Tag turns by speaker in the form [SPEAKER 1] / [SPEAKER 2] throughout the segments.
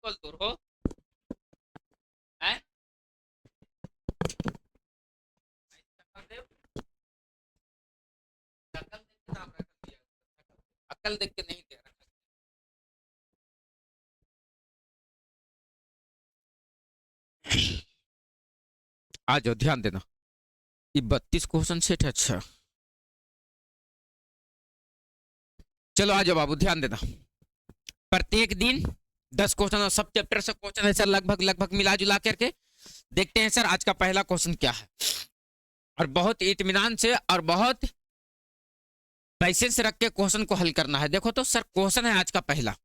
[SPEAKER 1] बोल दूर हो हैं? शक्ल देख के नाम रख दिया, अकल देख के नहीं दे रहा। आ जाओ, ध्यान देना, ये 32 क्वेश्चन सेट है। अच्छा चलो आ जाओ बाबू, ध्यान देना। प्रत्येक दिन 10 क्वेश्चन और सब चैप्टर से क्वेश्चन है सर, लगभग लगभग मिला जुला करके। देखते हैं सर आज का पहला क्वेश्चन क्या है, और बहुत इत्मीनान से और बहुत पैसेंस रख के क्वेश्चन को हल करना है। देखो तो सर, क्वेश्चन है आज का पहला,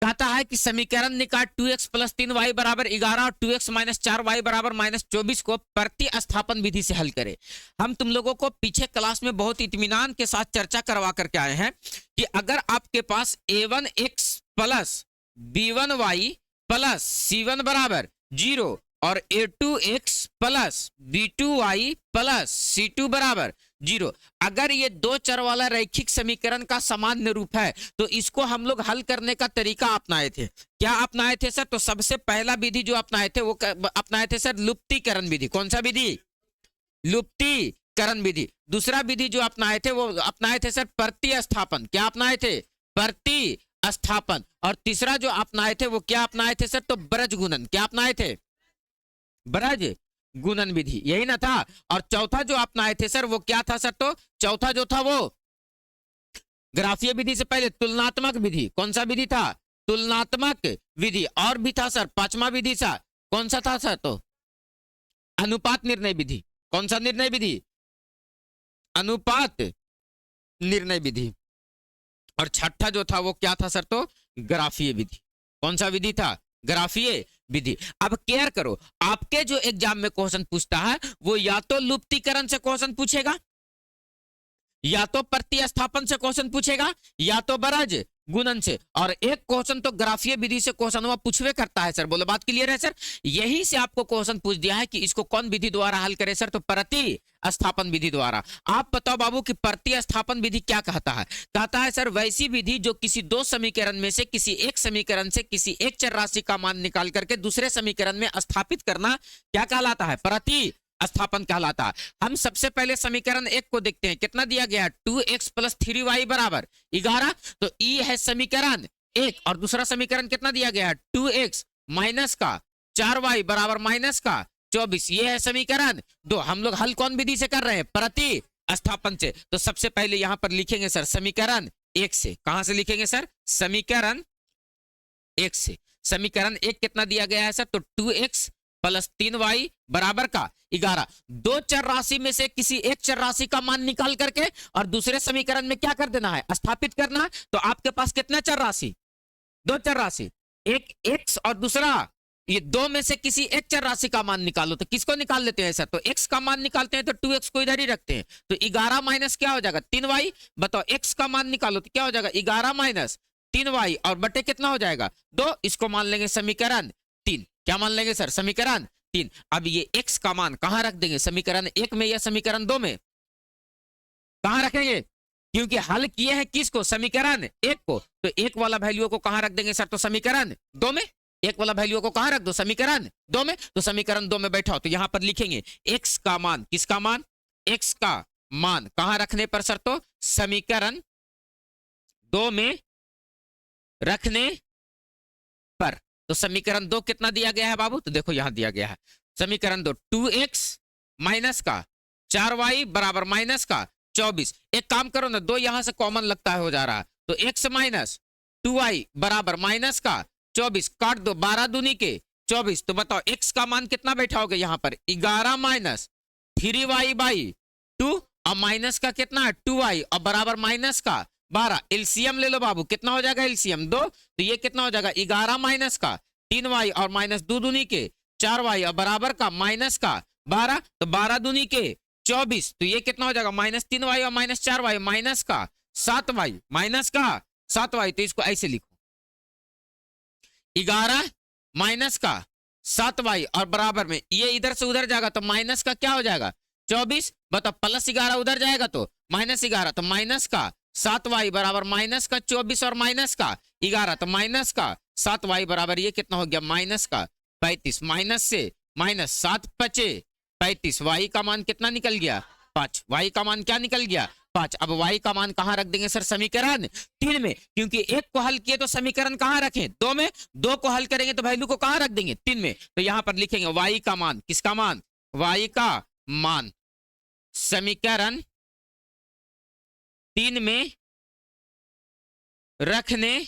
[SPEAKER 1] कहता है कि समीकरण निकाल 2x प्लस 3y बराबर 11 और 2x माइनस 4y बराबर माइनस 24 को प्रतिस्थापन विधि से हल करे। हम तुम लोगों को पीछे क्लास में बहुत इत्मीनान के साथ चर्चा करवा करके आए हैं कि अगर आपके पास a1x plus b1y plus c1 बराबर 0 और a2x plus b2y plus c2 बराबर 0, अगर ये दो चर वाला रैखिक समीकरण का सामान्य रूप है तो इसको हम लोग हल करने का तरीका अपनाए थे। क्या अपनाए थे सर? तो सबसे पहला विधि जो अपनाए थे वो अपनाए थे सर लुप्तीकरण विधि। कौन सा विधि? लुप्तीकरण विधि। दूसरा विधि जो अपनाए थे वो अपनाए थे सर प्रतिस्थापन। क्या अपनाए थे? प्रतिस्थापन। और तीसरा जो अपनाए थे वो क्या अपनाए थे सर? तो ब्रज गुणन। क्या अपनाए थे? ब्रज गुणन विधि, यही ना था। और चौथा जो अपनाए थे सर वो क्या था सर? तो चौथा जो था वो ग्राफीय विधि से पहले तुलनात्मक विधि। कौन सा विधि था? तुलनात्मक विधि। और भी था सर पांचवा विधि सा, कौन सा था सर? तो अनुपात निर्णय विधि। कौन सा निर्णय विधि? अनुपात निर्णय विधि। और छठा जो था वो क्या था सर? तो ग्राफीय विधि। कौन सा विधि था? ग्राफीय विधि। अब केयर करो, आपके जो एग्जाम में क्वेश्चन पूछता है वो या तो लुप्तीकरण से क्वेश्चन पूछेगा, या तो प्रतिस्थापन से क्वेश्चन पूछेगा, या तो ब्रज गुणन से। और एक क्वेश्चन तो ग्राफीय विधि से क्वेश्चन वो पूछवे करता है सर। बोलो बात क्लियर है सर? यही से आपको क्वेश्चन पूछ दिया है कि इसको कौन विधि द्वारा हल करे सर? तो प्रतिस्थापन विधि द्वारा। आप बताओ बाबू कि प्रतिस्थापन विधि क्या कहता है? कहता है सर वैसी विधि जो किसी दो समीकरण में से किसी एक समीकरण से किसी एक चर राशि का मान निकाल करके दूसरे समीकरण में स्थापित करना क्या कहलाता है? प्रतिस्थापन कहलाता है। हम सबसे पहले समीकरण एक को देखते हैं, कितना दिया गया है? 2x प्लस 3y बराबर 11। तो ई है समीकरण एक, और दूसरा समीकरण कितना दिया गया है? 2x माइनस का 4y बराबर माइनस का 24। ये है समीकरण दो। हम लोग हल कौन विधि से कर रहे हैं? प्रतिस्थापन से। तो सबसे पहले यहां पर लिखेंगे सर समीकरण एक से। कहां से लिखेंगे सर? समीकरण एक से। समीकरण एक कितना दिया गया है सर? तो 2x प्लस 3y बराबर का 11। दो चर राशि में से किसी एक चर राशि का मान निकाल करके और दूसरे समीकरण में क्या कर देना है? स्थापित करना। तो आपके पास कितना चर राशि? दो चर राशि, एक x और दूसरा ये दो में से किसी एक चर राशि का मान निकालो। तो किसको निकाल लेते हैं सर? तो x का मान निकालते हैं तो 2x को इधर ही रखते हैं। तो 11 माइनस क्या हो जाएगा? 3y। बताओ x का मान निकालो तो क्या हो जाएगा? 11 माइनस 3y और बटे कितना हो जाएगा? 2। इसको मान लेंगे समीकरण 3। क्या मान लेंगे सर? समीकरण 3। अब ये x का मान कहां रख देंगे? समीकरण 1 में या समीकरण 2 में? कहां रखेंगे? क्योंकि हल किए हैं किसको? समीकरण 1 को। तो 1 वाला वैल्यू को कहां रख देंगे सर? तो समीकरण 2 में। 1 वाला वैल्यू को कहां रख दो? समीकरण 2 में। तो समीकरण 2 में बैठाओ तो यहां पर लिखेंगे x का मान। किसका मान? x का मान कहां रखने पर सर? तो समीकरण 2 में रखने पर। तो समीकरण 2 कितना दिया गया है बाबू? तो देखो यहां दिया गया है समीकरण 2 2x माइनस का 4y बराबर माइनस का 24। एक काम करो ना, 2 यहां से कॉमन लगता है, हो जा रहा है। तो x माइनस 2y बराबर माइनस का 24 काट दो, 12 दूनी के 24। तो बताओ x का मान कितना बैठाओगे यहां पर? 11 माइनस 3y बाई 2 और माइनस का कितना है? 2y और बराबर माइनस का 12। एलसीएम ले लो बाबू, कितना हो जाएगा एलसीएम? 2। तो ये कितना हो जाएगा? 11 माइनस का 3y और माइनस 2 दूनी के 4y और बराबर का माइनस का 12। तो 12 दूनी के 24। तो ये कितना हो जाएगा? माइनस 3y और माइनस 4y माइनस का 7y माइनस का 7y। तो इसको ऐसे लिखो 11 माइनस का 7y और बराबर में ये इधर से उधर जाएगा तो माइनस का क्या हो जाएगा? 24। बताओ प्लस 11 उधर जाएगा तो माइनस 11। तो माइनस का 7y बराबर माइनस का 24 और माइनस का 11। तो माइनस का 7y बराबर ये कितना हो गया माइनस का 35, माइनस से माइनस 7 बचे 35, y का मान कितना निकल गया 5, y का मान क्या निकल गया 5। अब y का मान कहाँ रख देंगे सर समीकरण 3 में, क्योंकि एक को हल किए तो समीकरण कहाँ रखें 2 में, 2 को हल करेंगे तो वैल्यू को कहाँ रख देंगे 3 में। तो यहां पर लिखेंगे y का मान, किसका मान y का मान समीकरण 3 में रखने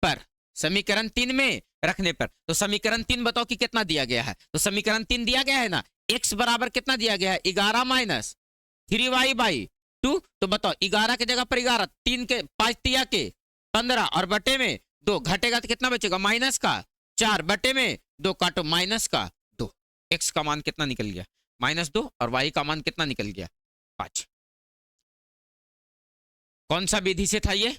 [SPEAKER 1] पर, समीकरण 3 में रखने पर। तो समीकरण 3 बताओ कि कितना दिया गया है, तो समीकरण 3 दिया गया है ना, x बराबर कितना दिया गया है 11 माइनस 3y बाई 2। तो बताओ 11 की जगह पर 11, 3 के 5 तिया के 15 और बटे में 2, घटेगा तो कितना बचेगा माइनस का 4, बटे में 2 काटो माइनस का 2। x का मान कितना निकल गया -2 और y का मान कितना निकल गया 5। कौन सा विधि से था ये,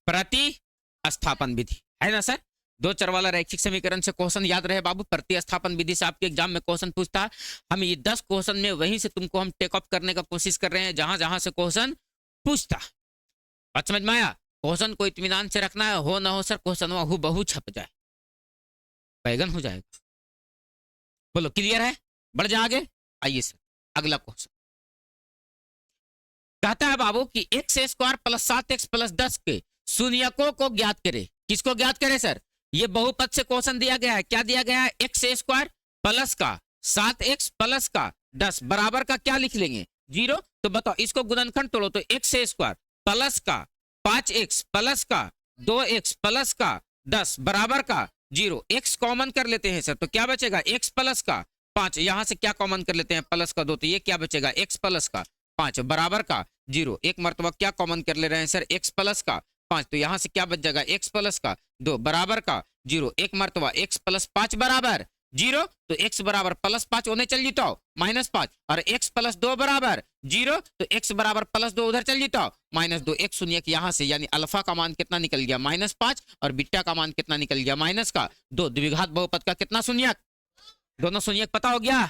[SPEAKER 1] प्रतिस्थापन विधि है ना सर। दो चर वाला रैखिक समीकरण से क्वेश्चन याद रहे बाबू, प्रतिस्थापन विधि से आपके एग्जाम में क्वेश्चन पूछता है। हम ये 10 क्वेश्चन में वहीं से तुमको हम टेक ऑफ करने का कोशिश कर रहे हैं जहां जहां से क्वेश्चन पूछता। बात समझ में आया, क्वेश्चन को इत्मीनान से रखना है, हो ना हो सर क्वेश्चन हु बहु छप जाए बैगन हो जाएगा। बोलो क्लियर है, बढ़ जा आगे। आइए सर अगला क्वेश्चन कहता है बाबू कि x square plus 7x plus 10 के शून्यकों को ज्ञात करे। किसको ज्ञात करे सर, ये बहुपद से क्वेश्चन दिया गया है। क्या दिया गया है, एक्स स्क्वायर प्लस का 7x प्लस का 10 बराबर का क्या लिख लेंगे 0। तो बताओ इसको गुणनखंड तोड़ो तो एक्स स्क्वायर प्लस का 5x प्लस का 2x प्लस का 10 बराबर का 0। x कॉमन कर लेते हैं सर, तो क्या बचेगा x प्लस का 5, यहां से क्या कॉमन कर लेते हैं प्लस का 2, तो ये क्या बचेगा x प्लस का 5 बराबर का 0। एक मरतबा क्या कॉमन कर ले रहे हैं सर x प्लस का 5, तो यहां से क्या बच जाएगा x प्लस का 2 बराबर का 0। एक मरतबा x प्लस 5 बराबर 0, तो x बराबर प्लस 5 होने चल जीतो -5, और x प्लस 2 बराबर 0, तो x बराबर प्लस 2 उधर चल जीतो -2। एक शून्य यहां से, यानी अल्फा का मान कितना निकल गया -5 और बीटा का मान कितना निकल गया -2। द्विघात बहुपद का कितना शून्यक, दोनों शून्यक पता हो गया,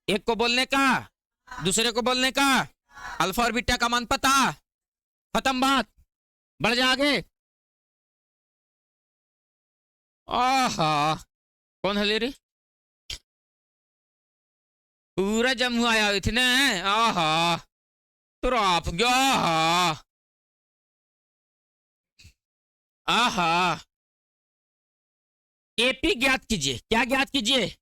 [SPEAKER 1] एक को बोलने का दूसरे को बोलने का, अल्फा और बीटा का मान पता, खत्म बात, बढ़ जा आगे। आहा कौन हले रे, पूरा जम्मू आया हुए थे ना, आहा तो आप गया, आहा एपी ज्ञात कीजिए। क्या ज्ञात कीजिए,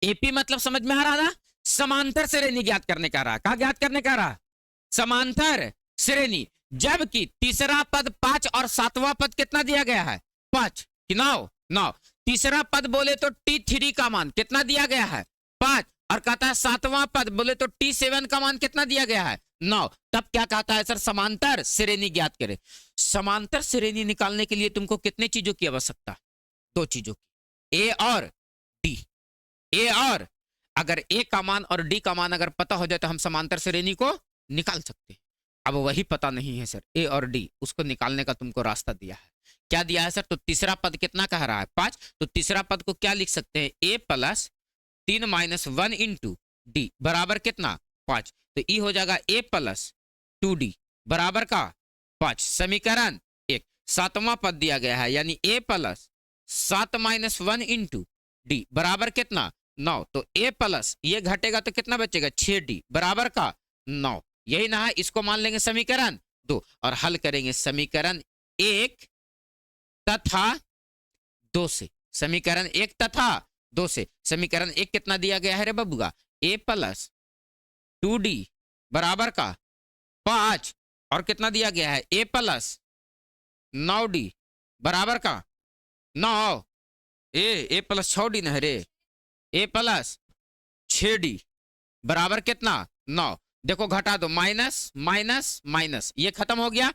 [SPEAKER 1] एपी मतलब समझ में आ रहा ना, समांतर श्रेणी ज्ञात करने का रहा। क्या ज्ञात करने का रहा, समांतर श्रेणी। जबकि तीसरा पद 5 और सातवां पद कितना दिया गया है 5 कि 9। तीसरा पद बोले तो T3 का मान कितना दिया गया है 5, और कहता है सातवां पद बोले तो T7 का मान कितना दिया गया है 9। तब क्या कहता है सर, समांतर श्रेणी ज्ञात करे। समांतर श्रेणी निकालने के लिए तुमको कितने चीजों की आवश्यकता, 2 चीजों की, ए और डी। ए और अगर ए का मान और डी का मान अगर पता हो जाए तो हम समांतर श्रेणी को निकाल सकते हैं। अब वही पता नहीं है सर, ए और डी, उसको निकालने का तुमको रास्ता दिया है। क्या दिया है सर, तो तीसरा पद कितना कह रहा है 5, तो तीसरा पद को क्या लिख सकते हैं, ए प्लस 3 माइनस 1 इंटू डी बराबर कितना 5। तो ई हो जाएगा ए प्लस 2d बराबर का 5। समीकरण 1। सातवां पद दिया गया है, यानी ए प्लस 7 माइनस 1 इंटू डी बराबर कितना 9। तो ए प्लस ये घटेगा तो कितना बचेगा 6d बराबर का 9। यही ना है, इसको मान लेंगे समीकरण 2 और हल करेंगे समीकरण 1 तथा 2 से। समीकरण 1 तथा 2 से। समीकरण 1 कितना दिया गया है रे बबुआ, ए प्लस 2d बराबर का 5 और कितना दिया गया है ए प्लस 9d बराबर का 9, ए प्लस 6d न है रे, ए प्लस 6d बराबर कितना 9। देखो घटा दो, माइनस माइनस माइनस, ये खत्म हो गया।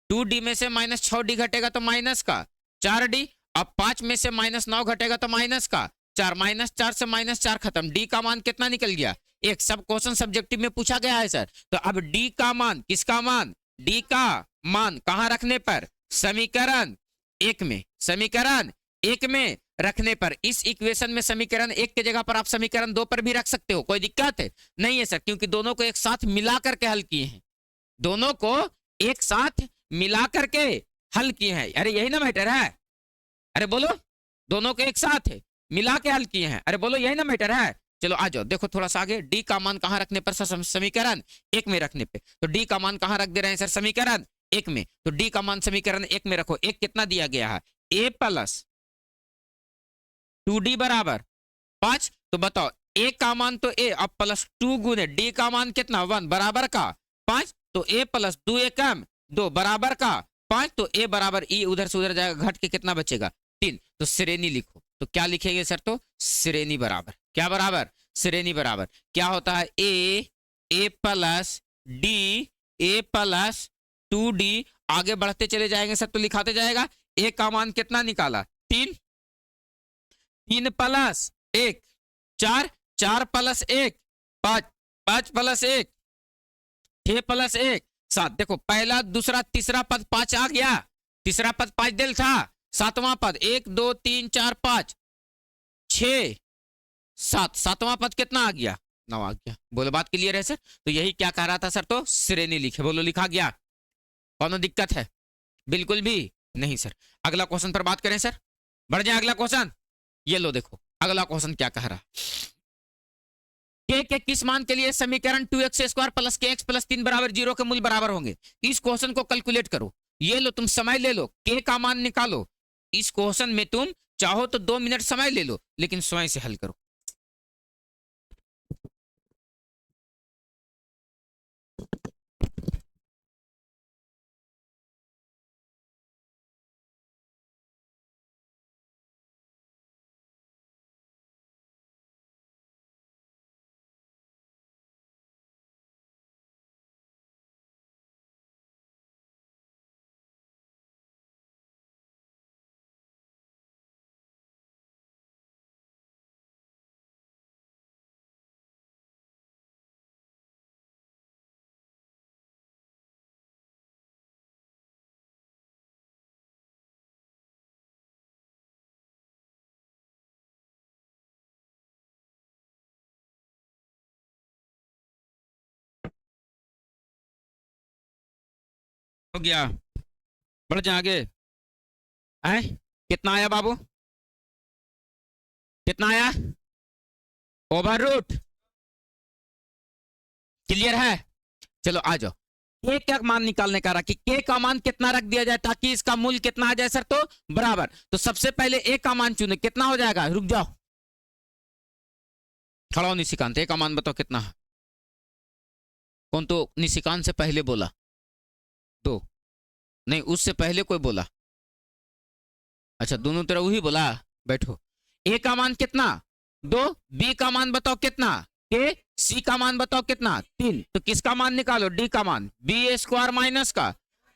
[SPEAKER 1] 2d में से -6d घटेगा तो माइनस का 4d, अब 5 में से -9 घटेगा तो माइनस का 4, -4 से -4 खत्म। d का मान कितना निकल गया 1। सब क्वेश्चन सब्जेक्टिव में पूछा गया है सर। तो अब d का मान, किसका मान, d का मान कहां रखने पर, समीकरण 1 में। समीकरण 1 में रखने पर इस इक्वेशन में समीकरण 1 के जगह पर आप समीकरण 2 पर भी रख सकते हो, कोई दिक्कत है नहीं है सर, क्योंकि दोनों को एक साथ मिला करके हल किए हैं। दोनों को एक साथ मिला करके हल किए हैं, अरे यही ना मैटर है, अरे बोलो, दोनों को एक साथ है मिला के हल किए हैं, अरे बोलो यही ना मैटर है। चलो आ जाओ, देखो थोड़ा सा आगे, डी का मान कहाँ रखने पर सर, समीकरण एक में रखने पे, तो डी का मान कहाँ रख दे रहे हैं सर, समीकरण एक में, तो डी का मान समीकरण एक में रखो। एक कितना दिया गया है, ए प्लस 2d बराबर 5, तो बताओ ए का मान तो ए, अब प्लस 2 गुने डी का मान कितना 1 बराबर का 5, तो ए प्लस 2 ए कम 2 बराबर का 5, तो ए बराबर ई उधर से उधर जाएगा, घट के कितना बचेगा 3, तो श्रेणी लिखो, तो क्या लिखेंगे सर, तो श्रेणी बराबर, क्या बराबर, श्रेणी बराबर क्या होता है, ए प्लस डी, ए प्लस 2d, आगे बढ़ते चले जाएंगे सर तो लिखाते जाएगा, ए का मान कितना निकाला 3, 3 प्लस 1 4, 4 प्लस 1 5, 5 प्लस 1 6 प्लस 1 7, देखो पहला दूसरा तीसरा पद 5 आ गया, तीसरा पद 5 दिल था, सातवां पद 1 2 3 4 5 6 7, सातवां पद कितना आ गया 9 आ गया। बोलो बात क्लियर है सर, तो यही क्या कह रहा था सर, तो श्रेणी लिखे, बोलो लिखा गया, कौन दिक्कत है, बिल्कुल भी नहीं सर। अगला क्वेश्चन पर बात करें सर, बढ़ जाए अगला क्वेश्चन, ये लो देखो अगला क्वेश्चन क्या कह रहा, के किस मान के लिए समीकरण 2x स्क्वायर प्लस के एक्स प्लस 3 बराबर 0 के मूल बराबर होंगे। इस क्वेश्चन को कैलकुलेट करो, ये लो तुम समय ले लो, के का मान निकालो, इस क्वेश्चन में तुम चाहो तो 2 मिनट समय ले लो, लेकिन स्वयं से हल करो। हो गया, बढ़ जाए आगे, है कितना आया बाबू, कितना आया, ओवर रूट, क्लियर है। चलो आ जाओ, के क्या मान निकालने का रहा कि के का मान कितना रख दिया जाए ताकि इसका मूल्य कितना आ जाए सर, तो बराबर, तो सबसे पहले ए का मान चुने, कितना हो जाएगा, रुक जाओ खड़ा हो निशिकांत, ए का मान बताओ कितना है, कौन तो निशिकांत से पहले बोला, दो, नहीं उससे पहले कोई बोला, अच्छा दोनों तरह वही बोला, बैठो, ए का मान कितना 2, बी का मान बताओ कितना, के, सी का मान बताओ कितना 3, तो किसका मान निकालो, डी का मान, बी स्क्वायर माइनस का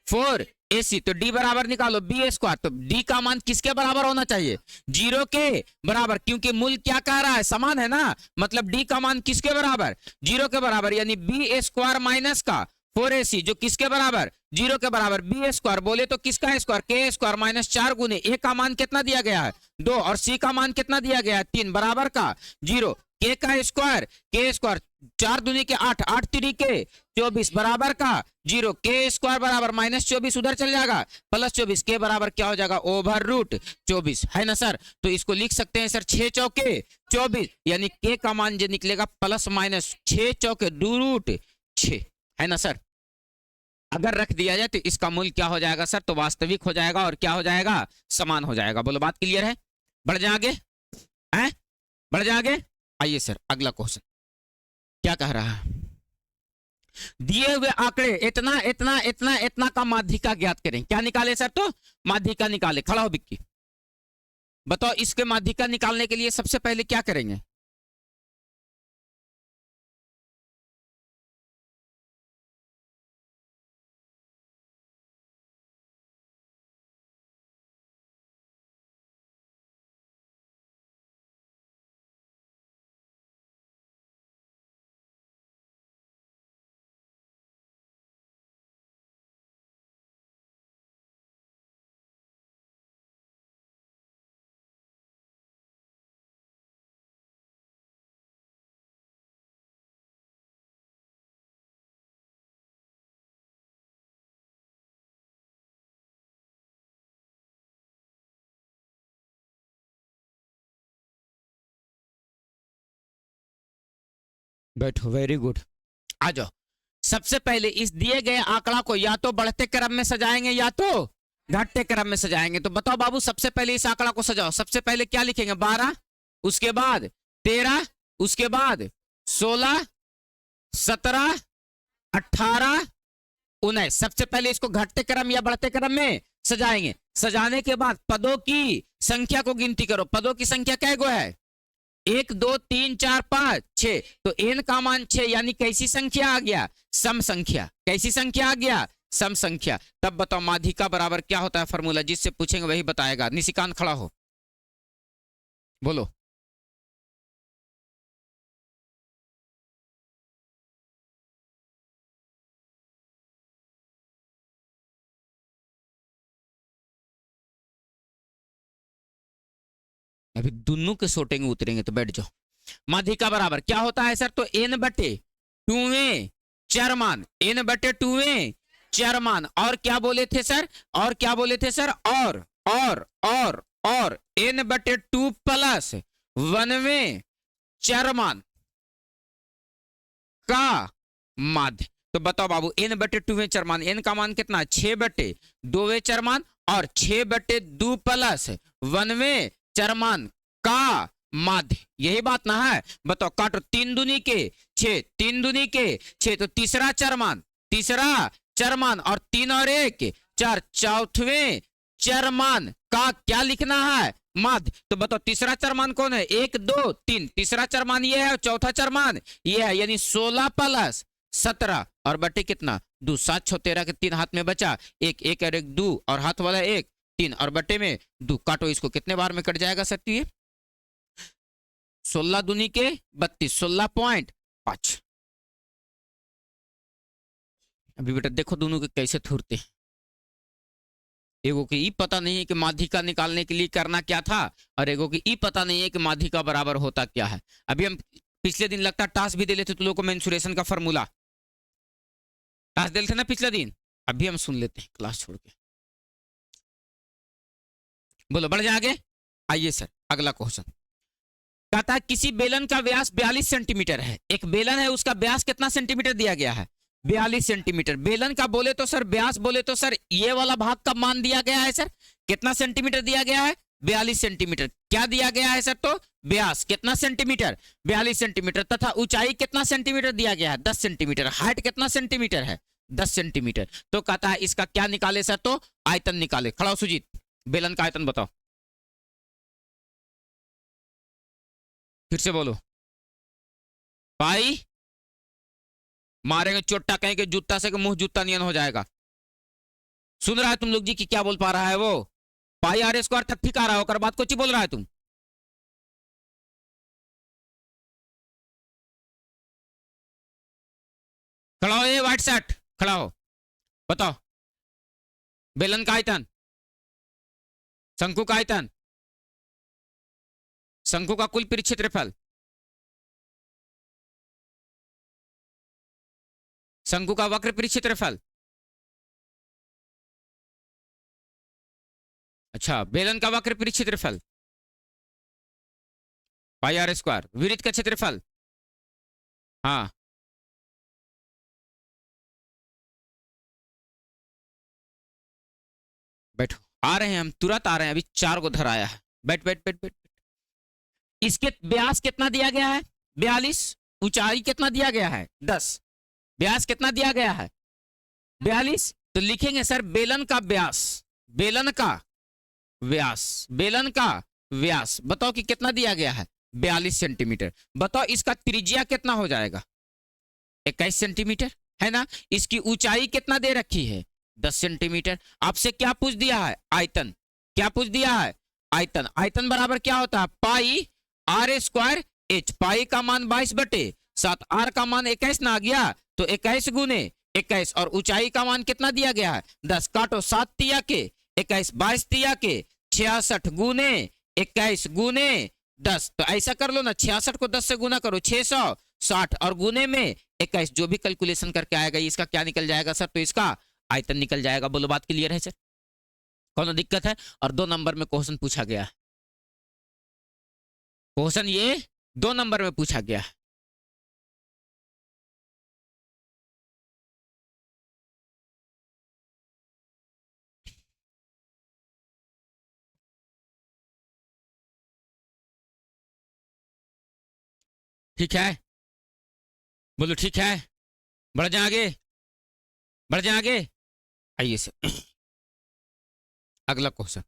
[SPEAKER 1] 4 AC, तो डी बराबर निकालो बी स्क्वायर, तो डी का मान किसके बराबर होना चाहिए, 0 के बराबर, क्योंकि मूल क्या कह रहा है, समान है ना, मतलब डी का मान किसके बराबर 0 के बराबर, यानी बी स्क्वायर माइनस का 4AC जो किसके बराबर 0 के बराबर, बी स्क्वायर बोले तो किसका स्क्वायर, के स्क्वायर माइनस 4 गुने ए का मान कितना दिया गया है 2, और सी का मान कितना दिया गया है 3 बराबर का 0, के का स्क्वायर, के स्क्वायर 4 दूनी के 8, 8 3 के 24 बराबर का 0, के स्क्वायर बराबर माइनस 24 उधर चल जाएगा प्लस 24, के बराबर क्या हो जाएगा ओवर रूट 24, है ना सर। तो इसको लिख सकते हैं सर 6 चौके 24, यानी के का मान जो निकलेगा प्लस माइनस 6 चौके 2 रूट 6, है ना सर। अगर रख दिया जाए तो इसका मूल्य क्या हो जाएगा सर, तो वास्तविक हो जाएगा और क्या हो जाएगा, समान हो जाएगा। बोलो बात क्लियर है, बढ़ जाए आगे, हैं बढ़ जाए आगे। आइए सर अगला क्वेश्चन क्या कह रहा है, दिए हुए आंकड़े इतना इतना इतना इतना का माध्यिका ज्ञात करें, क्या निकाले सर, तो माध्यिका निकाले। खड़ा हो बिक्की, बताओ इसके माध्यिका निकालने के लिए सबसे पहले क्या करेंगे, बैठो, वेरी गुड। आ जाओ। सबसे पहले इस दिए गए आंकड़ा को या तो बढ़ते क्रम में सजाएंगे या तो घटते क्रम में सजाएंगे। तो बताओ बाबू, सबसे पहले इस आंकड़ा को सजाओ। सबसे पहले क्या लिखेंगे? 12, उसके बाद 13, उसके बाद 16, 17, 18, 19। सबसे पहले इसको घटते क्रम या बढ़ते क्रम में सजाएंगे। सजाने के बाद पदों की संख्या को गिनती करो। पदों की संख्या कै गो है? 1 2 3 4 5 6। तो n का मान 6, यानी कैसी संख्या आ गया? सम संख्या। कैसी संख्या आ गया? सम संख्या। तब बताओ माध्यिका बराबर क्या होता है? फॉर्मूला जिससे पूछेंगे वही बताएगा। निशिकांत खड़ा हो, बोलो। अभी दोनों के सोटेंगे उतरेंगे, तो बैठ जाओ। माध्यिका बराबर क्या होता है सर? तो n बटे 2वें चरमान, n बटे 2वें चरमान। और क्या बोले थे सर? और क्या बोले थे सर? और n बटे 2 प्लस 1वें चरमान का माध्य। तो बताओ बाबू, n बटे 2वें चरमान, n का मान कितना? 6 बटे 2वें चरमान और 6 बटे 2 प्लस 1वें चरमान का माध्य। यही बात ना है? बताओ, काटो। 3 दूनी के 6, 3 दूनी के 6, तो तीसरा चरमान और 3 और 1 4, चौथवें चरमान का क्या लिखना है? माध्य। तो बताओ तीसरा चरमान कौन है? 1 2 3। तीसरा चरमान ये है और चौथा चरमान ये है, यानी 16 प्लस 17 और बटे कितना? 2। 7 6 13 के 3 हाथ में बचा, 1 1 और 1 2 और हाथ वाला 1 3 और बटे में 2। काटो इसको, कितने बार में कट जाएगा सर? ये 16 दूनी के 32, 16.5। अभी बेटा देखो दोनों के कैसे थूरते हैं। एगो की ई पता नहीं है कि माध्यिका निकालने के लिए करना क्या था, और एगो की ई पता नहीं है कि माध्यिका बराबर होता क्या है। अभी हम पिछले दिन लगता टास्क भी दे लेते तो लोगों को मेंसुरेशन का फॉर्मूला टास्क दे थे ना पिछले दिन। अभी हम सुन लेते हैं क्लास छोड़ के। बोलो, बढ़ जाए आगे। आइए सर, अगला क्वेश्चन कहता है किसी बेलन का व्यास 42 सेंटीमीटर है। एक बेलन है, उसका व्यास कितना सेंटीमीटर दिया गया है? 42 सेंटीमीटर। बेलन का बोले तो सर व्यास, बोले तो सर ये वाला भाग का मान दिया गया है सर। कितना सेंटीमीटर दिया गया है? 42 सेंटीमीटर। क्या दिया गया है सर? तो व्यास कितना सेंटीमीटर? 42 सेंटीमीटर। तथा ऊंचाई कितना सेंटीमीटर दिया गया है? 10 सेंटीमीटर। हाइट कितना सेंटीमीटर है? 10 सेंटीमीटर। तो कहता है इसका क्या निकाले सर? तो आयतन निकाले। खड़ा हो सुजीत, बेलन का आयतन बताओ। फिर से बोलो। पाई मारेंगे चोट्टा, कहेंगे जूता से, मुंह जूता नियन हो जाएगा। सुन रहा है तुम लोग जी कि क्या बोल पा रहा है वो? पाई आर स्क्वायर तक ठीक आ रहा होकर बात कुछ बोल रहा है तुम? खड़ा हो, ये व्हाइट शर्ट खड़ा हो, बताओ। बेलन का आयतन, शंकु का आयतन, शंकु का कुल पृष्ठ क्षेत्रफल, शंकु का वक्र पृष्ठ क्षेत्रफल। अच्छा, बेलन का वक्र पृष्ठ क्षेत्रफल पाई आर स्क्वायर। वृत्त का क्षेत्रफल, हाँ। बैठो, आ रहे हैं हम, तुरंत आ रहे हैं। अभी 4 को धर आया है। बैठ बैठ बैठ बैठ। इसके व्यास कितना दिया गया है? 42। ऊंचाई कितना दिया गया है? 10। व्यास कितना दिया गया है? 42। तो लिखेंगे सर बेलन का व्यास, बेलन का व्यास, बेलन का व्यास बताओ कि कितना दिया गया है? 42 सेंटीमीटर। बताओ इसका त्रिज्या कितना हो जाएगा? 21 सेंटीमीटर, है ना। इसकी ऊंचाई कितना दे रखी है? 10 सेंटीमीटर। आपसे क्या पूछ दिया है? आयतन। क्या पूछ दिया है? आयतन। आयतन बराबर क्या होता है? पाई आर स्क्वायर एच। पाई का मान 22 बटे 7, आर का मान 21 ना आ गया, तो 21 गुने 21, और ऊंचाई का मान कितना दिया गया है? 10। काटो, 7 तिया के 21, 22 तिया के 66 गुने 21 गुने 10। तो ऐसा कर लो ना, 66 को 10 से गुना करो, 660, और गुने में 21। जो भी कैलकुलेशन करके आएगा इसका क्या निकल जाएगा सर? तो इसका आयतन निकल जाएगा। बोलो, बात क्लियर है सर? कौन दिक्कत है? और 2 नंबर में क्वेश्चन पूछा गया है। क्वेश्चन ये 2 नंबर में पूछा गया है। ठीक है, बोलो ठीक है, बढ़ जाए आगे, बढ़ जाए आगे। आइए सर, अगला क्वेश्चन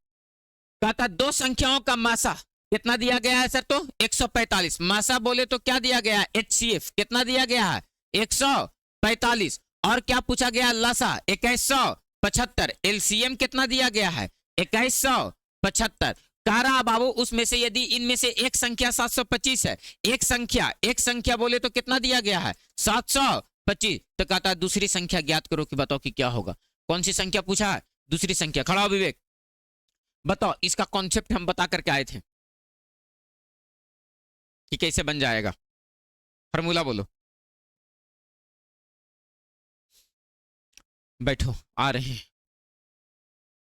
[SPEAKER 1] कहता दो संख्याओं का मासा कितना दिया गया है सर, तो 145। मासा बोले तो क्या दिया गया है, HCF कितना दिया गया है, 145। और क्या पूछा गया, लसा 2175। LCM कितना दिया गया है, 2175। कह रहा बाबू उसमें से यदि इनमें से एक संख्या 725 है, एक संख्या बोले तो कितना दिया गया है, 725। तो कहता है दूसरी संख्या ज्ञात करो कि बताओ कि क्या होगा। कौन सी संख्या पूछा है, दूसरी संख्या। खड़ा हो विवेक, बताओ इसका कॉन्सेप्ट हम बता करके आए थे कि कैसे बन जाएगा, फॉर्मूला बोलो। बैठो, आ रहे हैं।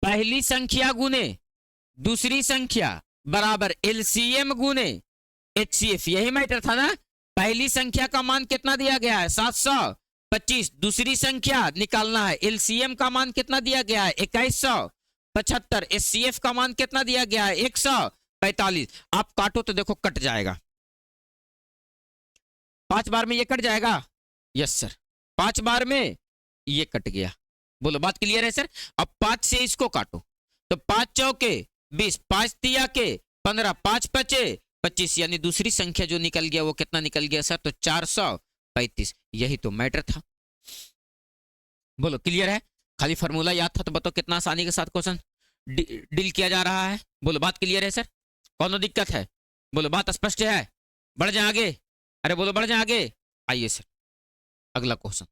[SPEAKER 1] पहली संख्या गुने दूसरी संख्या बराबर LCM गुने HCF, यही मैटर था ना। पहली संख्या का मान कितना दिया गया है, 725। दूसरी संख्या निकालना है, LCM का मान कितना दिया गया है, 2175। HCF का मान कितना दिया गया है, 145। आप काटो तो देखो कट जाएगा, 5 बार में ये कट जाएगा। यस सर, 5 बार में ये कट गया। बोलो बात क्लियर है सर। अब 5 से इसको काटो तो 5 चौके 20, 5 तिया के 15, 5 पचे 25, यानी दूसरी संख्या जो निकल गया वो कितना निकल गया सर, तो 435। यही तो मैटर था। बोलो क्लियर है। खाली फॉर्मूला याद था तो बताओ कितना आसानी के साथ क्वेश्चन डील किया जा रहा है। बोलो बात क्लियर है सर, कौन दिक्कत है, बोलो बात स्पष्ट है। बढ़ जाए आगे, अरे बोलो बढ़ जाए आगे। आइए सर अगला क्वेश्चन।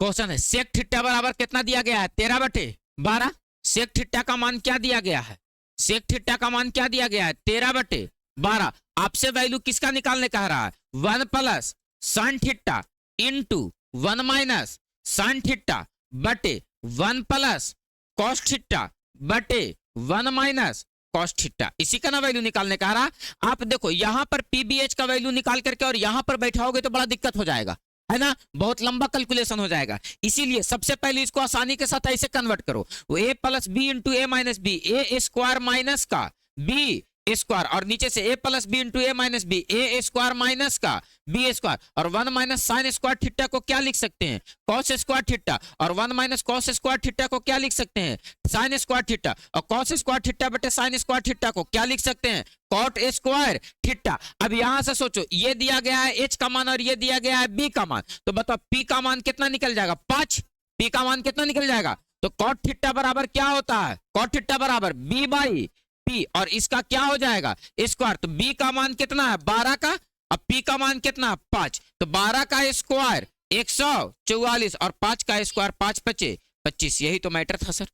[SPEAKER 1] क्वेश्चन है सेक थीटा बराबर कितना दिया गया है, 13/12। सेक थीटा का मान क्या दिया गया है, सेक थीटा का मान क्या दिया गया है, 13/12। आपसे वैल्यू किसका निकालने कह रहा है, 1 plus sine theta into 1 minus sine theta बटे 1 प्लस कॉस थीटा बटे 1 माइनस कॉस थीटा। इसी का ना वैल्यू निकालने कह रहा। आप देखो यहां पर PBH का वैल्यू निकाल करके और यहां पर बैठाओगे तो बड़ा दिक्कत हो जाएगा, है ना, बहुत लंबा कैलकुलेशन हो जाएगा। इसीलिए सबसे पहले इसको आसानी के साथ ऐसे कन्वर्ट करो, वो a plus B into A minus B, A square minus का बी स्क्वायर, और नीचे से a plus B into A minus B, A square minus का बी स्क्वायर, और 1 माइनस साइन स्क्वायर थीटा को क्या लिख सकते हैं, कॉस स्क्वायर थीटा, और 1 माइनस कॉस स्क्वायर थीटा को क्या लिख सकते हैं, साइन स्क्वायर थीटा, और कॉस स्क्वायर थीटा बटे साइन स्क्वायर थीटा को क्या लिख सकते हैं, कॉट स्क्वायर थीटा। अब यहां से सोचो ये दिया गया है h का मान और ये दिया गया है b का मान, तो बताओ p का मान कितना निकल जाएगा, 5। p का मान कितना निकल जाएगा, तो कॉट थीटा बराबर क्या होता है, कॉट थीटा बराबर b बाई p, और इसका क्या हो जाएगा स्क्वायर। तो b का मान कितना है, 12 का, अब p का मान कितना, 5। तो 12 का स्क्वायर 144 और 5 का स्क्वायर 5 पचे 25। यही तो मैटर था सर।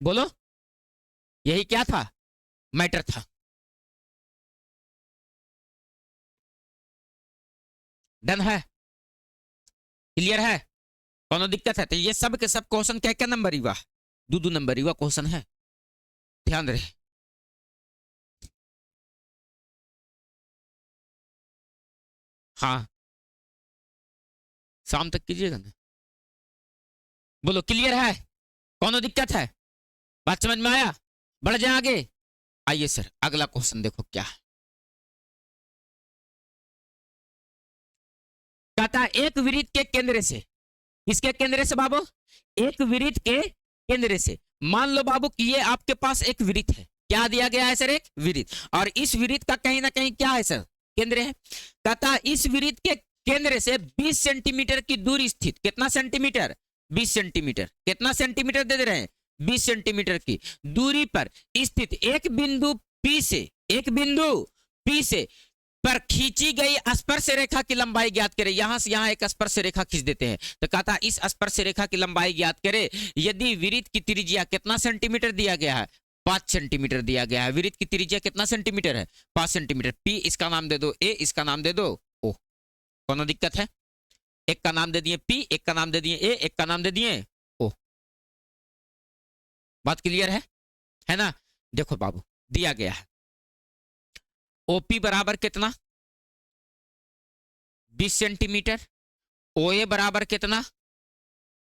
[SPEAKER 1] बोलो यही क्या था, मैटर था। डन है, क्लियर है, कौन दिक्कत है। तो ये सब के सब क्वेश्चन क्या क्या नंबर हुआ, 2 नंबर हुआ क्वेश्चन है, ध्यान रहे। हाँ शाम तक कीजिएगा ना। बोलो क्लियर है, कौन दिक्कत है, बात समझ में आया, बढ़ जाए आगे। आइए सर अगला क्वेश्चन देखो क्या है। कहता है एक वृत्त के केंद्र से, किसके केंद्र से बाबू, एक वृत्त के केंद्र से। मान लो बाबू कि ये आपके पास एक वृत्त है, क्या दिया गया है सर, एक वृत्त, और इस वृत्त का कहीं ना कहीं क्या है सर, केंद्र है। कहता है इस वृत्त के केंद्र से 20 सेंटीमीटर की दूरी स्थित, कितना सेंटीमीटर, 20 सेंटीमीटर, कितना सेंटीमीटर दे रहे हैं, 20 सेंटीमीटर की दूरी पर स्थित एक बिंदु P से, एक बिंदु P से पर खींची गई स्पर्श रेखा की लंबाई ज्ञात करें। यहां से यहां एक स्पर्श रेखा खींच देते हैं, तो कहता है इस स्पर्श रेखा की लंबाई ज्ञात करें यदि वृत्त की त्रिज्या कितना सेंटीमीटर दिया गया है, 5 सेंटीमीटर दिया गया है। वृत्त की त्रिज्या कितना सेंटीमीटर है, 5 सेंटीमीटर। P इसका नाम दे दो A, इसका नाम दे दो O, कौन दिक्कत है। एक का नाम दे दिए P, एक का नाम दे दिए A, एक का नाम दे दिए O। बात क्लियर है ना। देखो बाबू दिया गया है OP बराबर कितना, 20 सेंटीमीटर, OA बराबर कितना,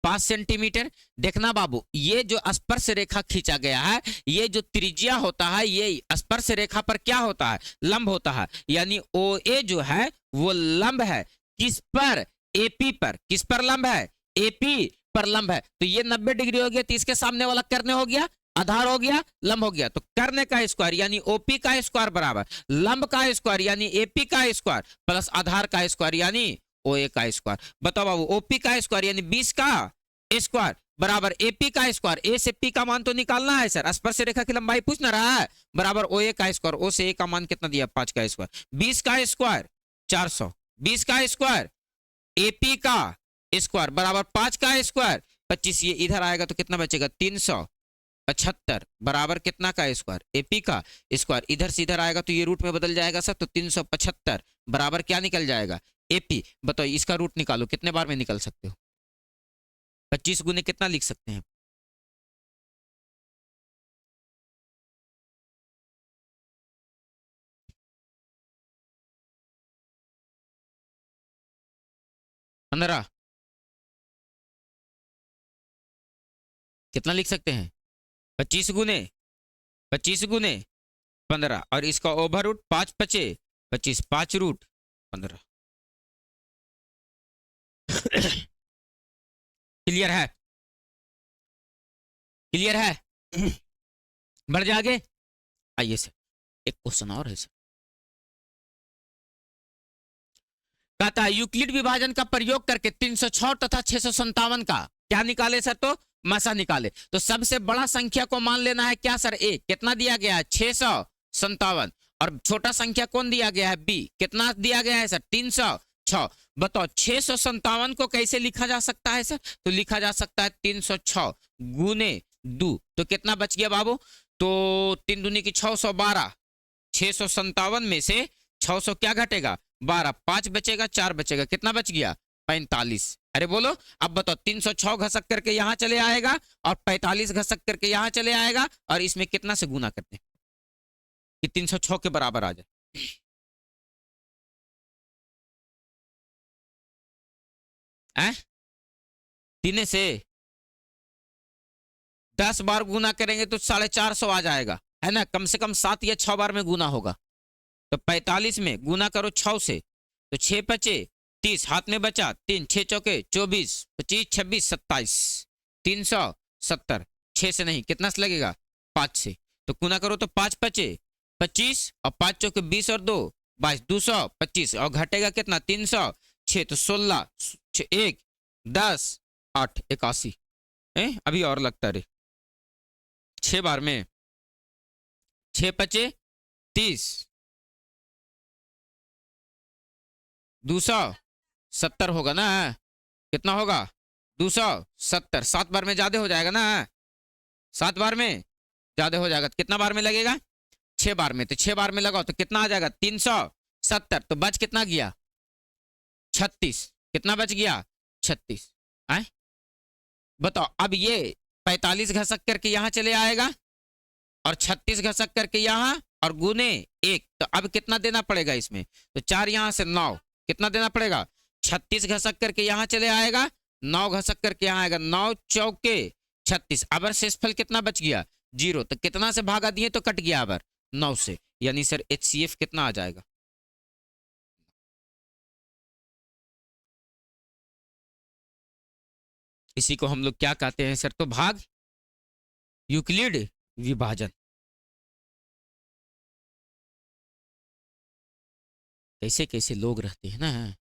[SPEAKER 1] 5 सेंटीमीटर। देखना बाबू, ये जो स्पर्श रेखा खींचा गया है, ये जो त्रिज्या होता है ये स्पर्श रेखा पर क्या होता है, लंब होता है। यानी ओ ए जो है वो लंब है किस पर, एपी पर। किस पर लंब है, एपी पर लंब है। तो ये 90 डिग्री हो गया, तो इसके सामने वाला कर्ण हो गया, आधार हो गया, लंब हो गया। तो कर्ण का स्क्वायर यानी ओपी का स्क्वायर बराबर लंब का स्क्वायर यानी एपी का स्क्वायर प्लस आधार का स्क्वायर यानी ओए का स्क्वायर। बताओ बाबू, ओपी का स्क्वायर यानी 20 का स्क्वायर बराबर एपी का स्क्वायर। ए से पी का मान तो निकालना है सर, स्पर्श रेखा की लंबाई पूछ ना रहा है, बराबर ओए का स्क्वायर। ओ से ए का मान कितना दिया, 5 का स्क्वायर। 20 का स्क्वायर 400, 20 का स्क्वायर एपी का स्क्वायर बराबर 5 का स्क्वायर 25। ये इधर आएगा तो कितना बचेगा, 375 बराबर कितना का स्क्वायर, एपी का स्क्वायर। इधर से इधर आएगा तो ये रूट में बदल जाएगा सर, तो 375 बराबर क्या निकल जाएगा, एपी। बताओ इसका रूट निकालो, कितने बार में निकल सकते हो, 25 गुने कितना लिख सकते हैं, पंद्रह। कितना लिख सकते हैं, 25 गुने 15 और इसका ओवर रूट 5 पचे 25, 5 रूट 15। क्लियर है, क्लियर है। बढ़ जाए आगे। आइए सर, एक क्वेश्चन और है सर। कहता है यूक्लिड विभाजन का प्रयोग करके 306 तथा 657 का क्या निकाले सर, तो मसा निकाले। तो सबसे बड़ा संख्या को मान लेना है क्या सर, ए। कितना दिया गया है, 657। और छोटा संख्या कौन दिया गया है, बी। कितना दिया गया है सर, 306। बताओ 657 को कैसे लिखा जा सकता है सर, तो लिखा जा सकता है 306 गुने 2। तो कितना बच गया बाबू, तो 3 दूनी की 612। 657 में से 600 क्या घटेगा, 12, 5 बचेगा, 4 बचेगा, कितना बच गया, 45। अरे बोलो, अब बताओ 306 घसक करके यहां चले आएगा और 45 घसक करके यहां चले आएगा, और इसमें कितना से गुना करते हैं कि 306 के बराबर आ जाए। तीन से 10 बार गुना करेंगे तो 450 आ जाएगा, है ना। कम से कम 7 या 6 बार में गुना होगा। तो 45 में गुना करो 6 से, तो 6 पचे 30, हाथ में बचा 3, 6 चौके 24, 25, 26, 27, 370। 6 से नहीं, कितना से लगेगा, 5 से। तो गुना करो तो 5 पचे 25 और 5 चौके 20 और 2 22, 225 और घटेगा कितना, 306। तो 16 1 10 8 81। अभी और लगता रे, 6 बार में 6 पचे 30, 270 होगा ना, कितना होगा, 270। 7 बार में ज्यादा हो जाएगा ना, 7 बार में ज्यादा हो जाएगा। कितना बार में लगेगा, 6 बार में। तो 6 बार में लगाओ तो कितना आ जाएगा, 370। तो बच कितना गया, 36। कितना बच गया, 36। बताओ अब ये 45 घसक करके यहां चले आएगा और 36 घसक करके यहां और गुने 1। तो अब कितना देना पड़ेगा इसमें, तो 4 यहां से 9, कितना देना पड़ेगा, 36 घसक करके यहां चले आएगा, 9 घसक करके यहां आएगा, 9 चौके 36। अब शेषफल कितना बच गया, 0। तो कितना से भागा दिए तो कट गया अब 9 से, यानी सर HCF कितना आ जाएगा। इसी को हम लोग क्या कहते हैं सर, तो भाग यूक्लिड विभाजन। कैसे कैसे लोग रहते हैं ना।